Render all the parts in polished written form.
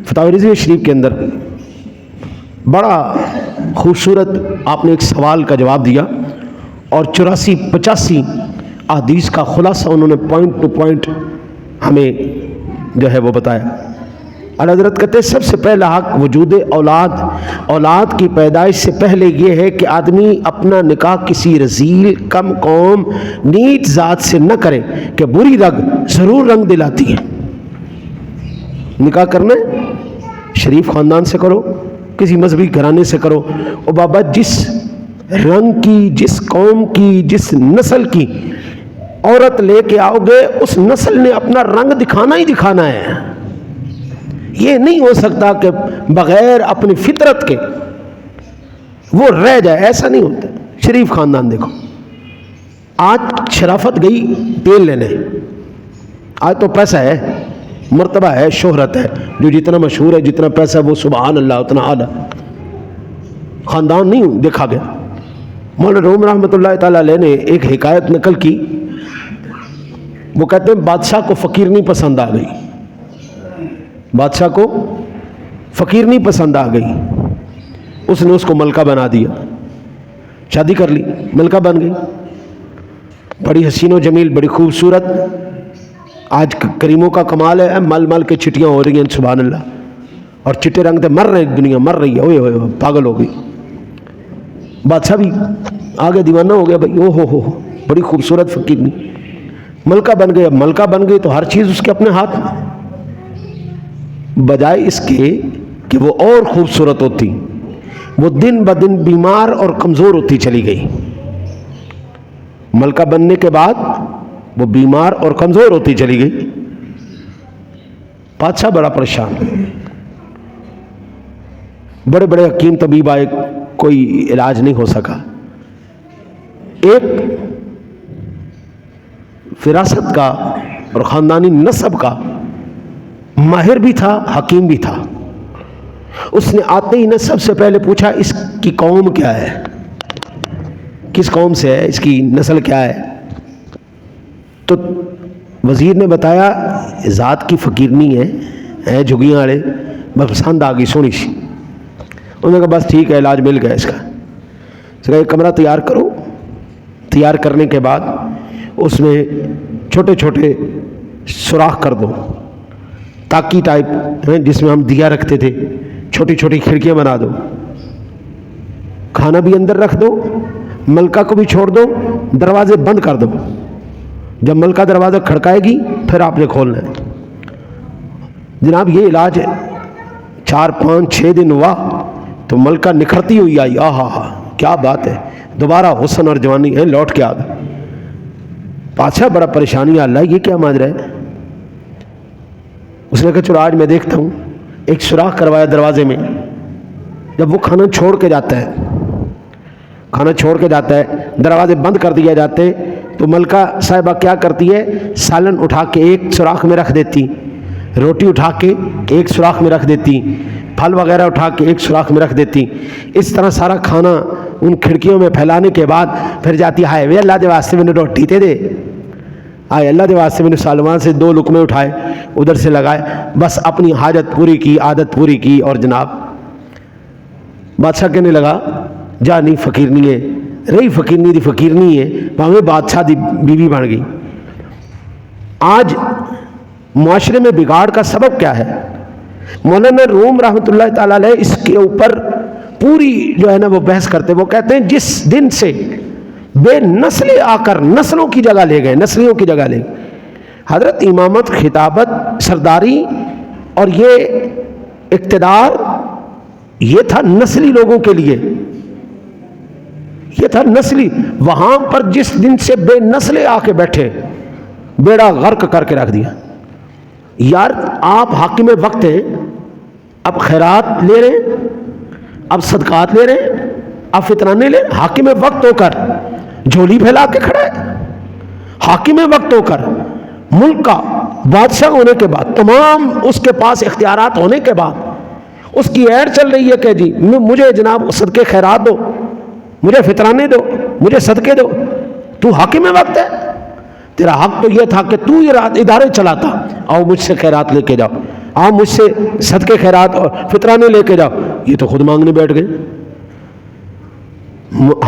فتاوی رضویہ شریف کے اندر بڑا خوبصورت آپ نے ایک سوال کا جواب دیا اور 84-85 احادیث کا خلاصہ انہوں نے پوائنٹ ٹو پوائنٹ ہمیں جو ہے وہ بتایا۔ اعلیٰ حضرت کہتے ہیں سب سے پہلا حق وجود اولاد کی پیدائش سے پہلے یہ ہے کہ آدمی اپنا نکاح کسی رذیل کم قوم نیچ ذات سے نہ کرے کہ بری رگ ضرور رنگ دلاتی ہے۔ نکاح کرنا ہے شریف خاندان سے کرو، کسی مذہبی گھرانے سے کرو، او بابا جس رنگ کی، جس قوم کی، جس نسل کی عورت لے کے آؤ گے اس نسل نے اپنا رنگ دکھانا ہی دکھانا ہے۔ یہ نہیں ہو سکتا کہ بغیر اپنی فطرت کے وہ رہ جائے، ایسا نہیں ہوتا۔ شریف خاندان دیکھو، آج شرافت گئی تیل لینے، آج تو پیسہ ہے، مرتبہ ہے، شہرت ہے، جو جتنا مشہور ہے، جتنا پیسہ وہ سبحان اللہ اتنا اعلیٰ۔ خاندان نہیں دیکھا گیا۔ مولانا روم رحمۃ اللہ تعالیٰ علیہ نے ایک حکایت نقل کی، وہ کہتے ہیں بادشاہ کو فقیرنی پسند آ گئی، بادشاہ کو فقیرنی پسند آ گئی، اس نے اس کو ملکہ بنا دیا، شادی کر لی، ملکہ بن گئی، بڑی حسین و جمیل، بڑی خوبصورت۔ آج کریموں کا کمال ہے، مل مل کے چٹیاں ہو رہی ہیں سبحان اللہ، اور چٹے رنگ سے مر رہے، دنیا مر رہی ہے، اوئے ہوئے پاگل ہو گئی۔ بادشاہ بھی آگے دیوانہ ہو گیا، بھائی او ہو بڑی خوبصورت فقیرنی، ملکہ بن گئی۔ اب ملکہ بن گئی تو ہر چیز اس کے اپنے ہاتھ میں، بجائے اس کے کہ وہ اور خوبصورت ہوتی، وہ دن بدن بیمار اور کمزور ہوتی چلی گئی۔ ملکہ بننے کے بعد وہ بیمار اور کمزور ہوتی چلی گئی۔ بادشاہ بڑا پریشان، بڑے بڑے حکیم طبیب آئے، کوئی علاج نہیں ہو سکا۔ ایک فراست کا اور خاندانی نسب کا ماہر بھی تھا، حکیم بھی تھا، اس نے آتے ہی نے سب سے پہلے پوچھا اس کی قوم کیا ہے، کس قوم سے ہے، اس کی نسل کیا ہے؟ تو وزیر نے بتایا ذات کی فقیرنی ہے جھگیاں والے، بس پسند آ گئی سونی سی۔ انہوں نے کہا بس ٹھیک ہے، علاج مل گیا اس کا۔ ایک کمرہ تیار کرو، تیار کرنے کے بعد اس میں چھوٹے چھوٹے سوراخ کر دو، تاکی ٹائپ جس میں ہم دیا رکھتے تھے، چھوٹی چھوٹی کھڑکیاں بنا دو، کھانا بھی اندر رکھ دو، ملکہ کو بھی چھوڑ دو، دروازے بند کر دو۔ جب ملکہ دروازہ کھڑکائے گی پھر آپ نے کھولنا ہے۔ جناب یہ علاج 4-5-6 دن ہوا تو ملکہ نکھرتی ہوئی آئی، آہا کیا بات ہے، دوبارہ حسن اور جوانی ہے، لوٹ کے آ گئے۔ بادشاہ بڑا پریشانی، اللہ یہ کیا ماجرا ہے؟ اس نے کہا چلو آج میں دیکھتا ہوں۔ ایک سوراخ کروایا دروازے میں، جب وہ کھانا چھوڑ کے جاتا ہے، کھانا چھوڑ کے جاتا ہے، دروازے بند کر دیا جاتے، تو ملکہ صاحبہ کیا کرتی ہے، سالن اٹھا کے ایک سوراخ میں رکھ دیتی، روٹی اٹھا کے ایک سوراخ میں رکھ دیتی، پھل وغیرہ اٹھا کے ایک سوراخ میں رکھ دیتی۔ اس طرح سارا کھانا ان کھڑکیوں میں پھیلانے کے بعد پھر جاتی، ہائے وے اللہ دے واسطے میں نے روٹی تے دے، آئے اللہ دے واسطے میں نے سالمان سے 2 لقمے اٹھائے، ادھر سے لگائے، بس اپنی حاجت پوری کی، عادت پوری کی۔ اور جناب بادشاہ کہنے لگا جا نہیں فقیرنی ہے، رہی فقیرنی دی فقیرنی ہے، بھاویں بادشاہ دی بیوی بن گئی۔ آج معاشرے میں بگاڑ کا سبب کیا ہے؟ مولانا روم رحمۃ اللہ تعالیٰ علیہ اس کے اوپر پوری جو ہے نا وہ بحث کرتے، وہ کہتے ہیں جس دن سے بے نسلیں آ کر نسلوں کی جگہ لے گئے، نسلیوں کی جگہ لے گئے۔ حضرت امامت، خطابت، سرداری اور یہ اقتدار یہ تھا نسلی لوگوں کے لیے، یہ تھا نسلی۔ وہاں پر جس دن سے بے نسلیں آ کے بیٹھے، بیڑا غرق کر کے رکھ دیا۔ یار آپ حاکم وقت ہیں، اب خیرات لے رہے ہیں، اب صدقات لے رہے ہیں، اب فطرانے لے رہے ہیں، حاکم وقت ہو کر جھولی پھیلا کے کھڑا ہے، حاکم وقت ہو کر ملک کا بادشاہ ہونے کے بعد، تمام اس کے پاس اختیارات ہونے کے بعد اس کی ایڈ چل رہی ہے کہ جی مجھے جناب صدقے خیرات دو، مجھے فطرانے دو، مجھے صدقے دو۔ تو حاکم وقت ہے، تیرا حق تو یہ تھا کہ تو یہ ادارے چلاتا، آؤ مجھ سے خیرات لے کے جاؤ۔ آپ مجھ سے صدقے خیرات اور فطرانے لے کے جاؤ، یہ تو خود مانگنے بیٹھ گئے۔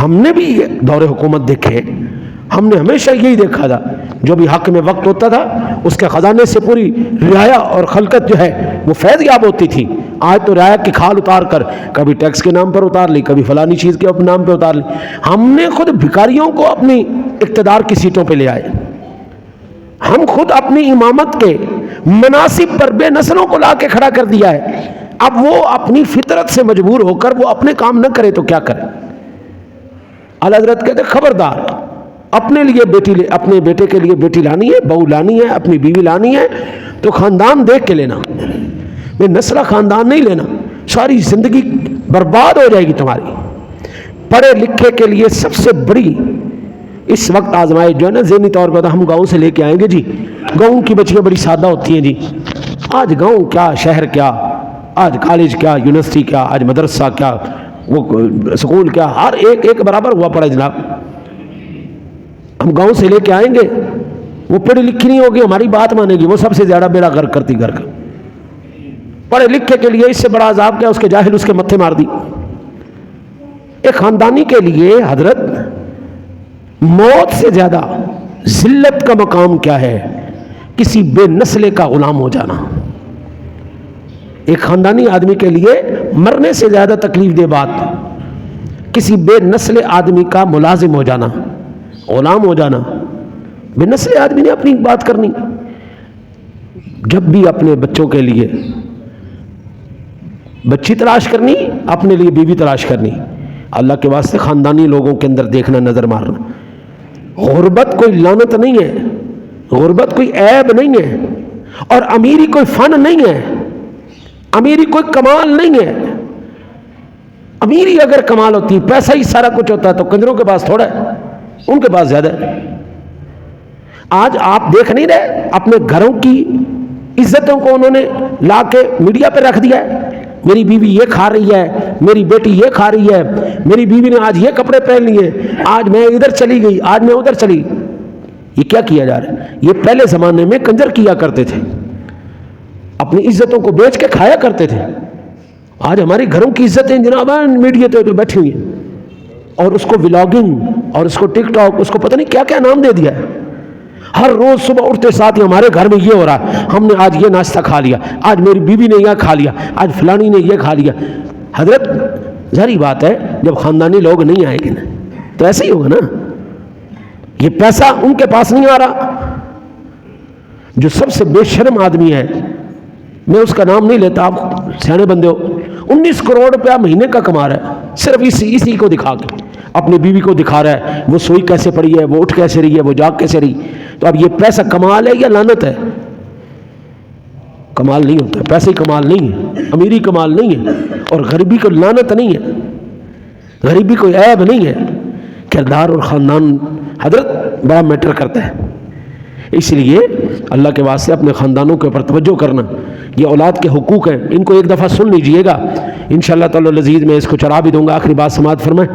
ہم نے بھی یہ دور حکومت دیکھے، ہم نے ہمیشہ یہی دیکھا تھا، جو بھی حق میں وقت ہوتا تھا اس کے خزانے سے پوری رعایا اور خلقت جو ہے وہ فیض یاب ہوتی تھی۔ آج تو رعایا کی کھال اتار کر کبھی ٹیکس کے نام پر اتار لی، کبھی فلانی چیز کے نام پہ اتار لی۔ ہم نے خود بھکاریوں کو اپنی اقتدار کی سیٹوں پہ لے آئے، ہم خود اپنی امامت کے مناصب پر بے نسلوں کو لا کے کھڑا کر دیا ہے۔ اب وہ اپنی فطرت سے مجبور ہو کر وہ اپنے کام نہ کرے تو کیا کرے؟ اعلیٰ حضرت کہتے خبردار، اپنے لیے اپنے بیٹے کے لیے بیٹی لانی ہے، بہو لانی ہے، اپنی بیوی لانی ہے تو خاندان دیکھ کے لینا، میں نسلہ خاندان نہیں لینا، ساری زندگی برباد ہو جائے گی تمہاری۔ پڑھے لکھے کے لیے سب سے بڑی اس وقت آزمائش جو ہے نا ذہنی طور پر ہم گاؤں سے لے کے آئیں گے جی، گاؤں کی بچیاں بڑی سادہ ہوتی ہیں جی، آج گاؤں کیا، شہر کیا، آج کالج کیا، یونیورسٹی کیا، آج مدرسہ کیا، وہ سکول کیا، ہر ایک برابر ہوا پڑا جناب۔ ہم گاؤں سے لے کے آئیں گے، وہ پڑھی لکھی نہیں ہوگی، ہماری بات مانے گی، وہ سب سے زیادہ بیڑا غرق کرتی گھر کا۔ پڑھے لکھے کے لیے اس سے بڑا عذاب کیا، اس کے جاہل اس کے متھے مار دی۔ ایک خاندانی کے لیے حضرت موت سے زیادہ ذلت کا مقام کیا ہے؟ کسی بے نسلے کا غلام ہو جانا۔ ایک خاندانی آدمی کے لیے مرنے سے زیادہ تکلیف دہ بات کسی بے نسل آدمی کا ملازم ہو جانا، غلام ہو جانا۔ بے نسل آدمی نے اپنی بات کرنی، جب بھی اپنے بچوں کے لیے بچی تلاش کرنی، اپنے لیے بیوی تلاش کرنی، اللہ کے واسطے خاندانی لوگوں کے اندر دیکھنا، نظر مارنا۔ غربت کوئی لعنت نہیں ہے، غربت کوئی عیب نہیں ہے، اور امیری کوئی فن نہیں ہے، امیری کوئی کمال نہیں ہے۔ امیری اگر کمال ہوتی، پیسہ ہی سارا کچھ ہوتا تو کنجروں کے پاس تھوڑا ہے، ان کے پاس زیادہ ہے۔ آج آپ دیکھ نہیں رہے اپنے گھروں کی عزتوں کو انہوں نے لا کے میڈیا پہ رکھ دیا ہے، میری بیوی یہ کھا رہی ہے، میری بیٹی یہ کھا رہی ہے، میری بیوی نے آج یہ کپڑے پہن لیے، آج میں ادھر چلی گئی، آج میں ادھر چلی۔ یہ کیا کیا جا رہا ہے؟ یہ پہلے زمانے میں کنجر کیا کرتے تھے، اپنی عزتوں کو بیچ کے کھایا کرتے تھے۔ آج ہمارے گھروں کی عزتیں جناب میڈیا پہ بیٹھی ہوئی ہیں، اور اس کو ولاگنگ اور اس کو ٹک ٹاک، اس کو پتہ نہیں کیا کیا نام دے دیا ہے۔ ہر روز صبح اٹھتے ساتھ ہی ہمارے گھر میں یہ ہو رہا ہے، ہم نے آج یہ ناشتہ کھا لیا، آج میری بیوی نے یہ کھا لیا، آج فلانی نے یہ کھا لیا۔ حضرت ظاہری بات ہے جب خاندانی لوگ نہیں آئیں گے نا تو ایسے ہی ہوگا نا۔ یہ پیسہ ان کے پاس نہیں آ رہا۔ جو سب سے بے شرم آدمی ہے، میں اس کا نام نہیں لیتا، آپ سیانے بندے ہو، 19 کروڑ روپیہ مہینے کا کما رہا ہے، صرف اسی کو دکھا کے، اپنی بیوی کو دکھا رہا ہے وہ سوئی کیسے پڑی ہے، وہ اٹھ کیسے رہی ہے، وہ جاگ کیسے رہی۔ تو اب یہ پیسہ کمال ہے یا لعنت ہے؟ کمال نہیں ہوتا، پیسے کمال نہیں ہے، امیری کمال نہیں ہے، اور غریبی کو لعنت نہیں ہے، غریبی کوئی عیب نہیں ہے۔ کردار اور خاندان حضرت بڑا میٹر کرتا ہے۔ اس لیے اللہ کے واسطے اپنے خاندانوں کے اوپر توجہ کرنا، یہ اولاد کے حقوق ہیں، ان کو ایک دفعہ سن لیجئے گا، انشاءاللہ تعالی لذیذ میں اس کو چڑھا بھی دوں گا۔ آخری بات سماعت فرمائیں۔